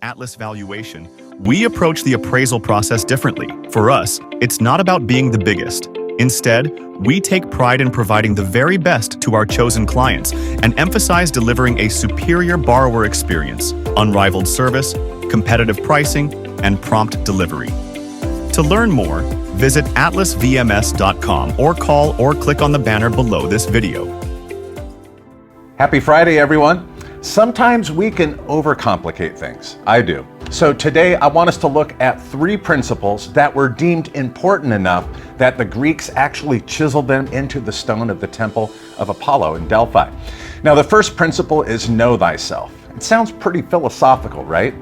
Atlas Valuation, we approach the appraisal process differently. For us, it's not about being the biggest. Instead, we take pride in providing the very best to our chosen clients and emphasize delivering a superior borrower experience, unrivaled service, competitive pricing, and prompt delivery. To learn more, visit atlasvms.com or call or click on the banner below this video. Happy Friday, everyone. Sometimes we can overcomplicate things. I do. So today I want us to look at 3 principles that were deemed important enough that the Greeks actually chiseled them into the stone of the temple of Apollo in Delphi. Now, the first principle is know thyself. It sounds pretty philosophical, right?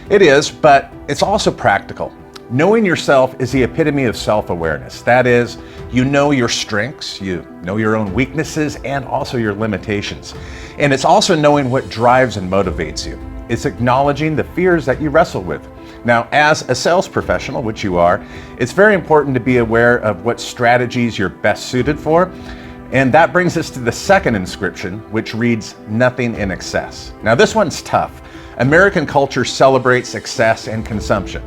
It is, but it's also practical. Knowing yourself is the epitome of self-awareness. That is, you know your strengths, you know your own weaknesses, and also your limitations. And it's also knowing what drives and motivates you. It's acknowledging the fears that you wrestle with. Now, as a sales professional, which you are, it's very important to be aware of what strategies you're best suited for. And that brings us to the second inscription, which reads, nothing in excess. Now, this one's tough. American culture celebrates success and consumption.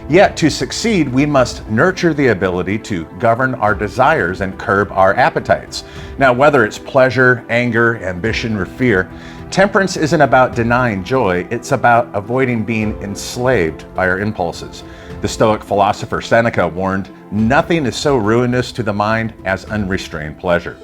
Yet to succeed, we must nurture the ability to govern our desires and curb our appetites. Now, whether it's pleasure, anger, ambition, or fear, temperance isn't about denying joy, it's about avoiding being enslaved by our impulses. The Stoic philosopher Seneca warned, nothing is so ruinous to the mind as unrestrained pleasure.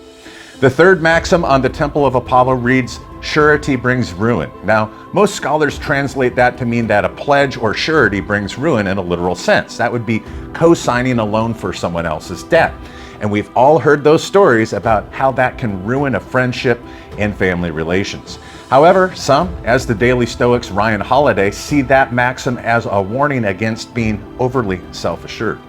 The third maxim on the Temple of Apollo reads, surety brings ruin. Now, most scholars translate that to mean that a pledge or surety brings ruin in a literal sense. That would be co-signing a loan for someone else's debt. And we've all heard those stories about how that can ruin a friendship and family relations. However, some, as the Daily Stoic's Ryan Holiday, see that maxim as a warning against being overly self-assured.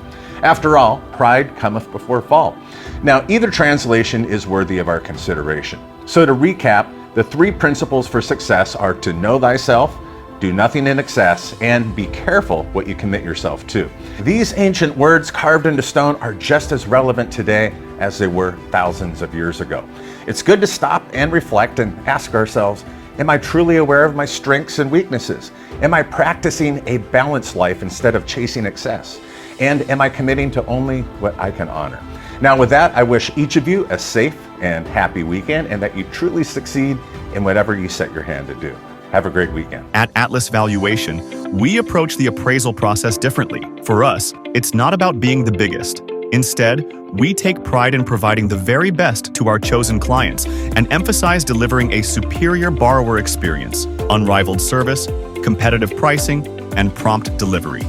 After all, pride cometh before fall. Now, either translation is worthy of our consideration. So to recap, the 3 principles for success are to know thyself, do nothing in excess, and be careful what you commit yourself to. These ancient words carved into stone are just as relevant today as they were thousands of years ago. It's good to stop and reflect and ask ourselves, am I truly aware of my strengths and weaknesses? Am I practicing a balanced life instead of chasing excess? And am I committing to only what I can honor? Now, with that, I wish each of you a safe and happy weekend and that you truly succeed in whatever you set your hand to do. Have a great weekend. At Atlas Valuation, we approach the appraisal process differently. For us, it's not about being the biggest. Instead, we take pride in providing the very best to our chosen clients and emphasize delivering a superior borrower experience, unrivaled service, competitive pricing, and prompt delivery.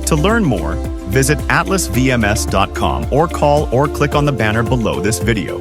To learn more, visit atlasvms.com or call or click on the banner below this video.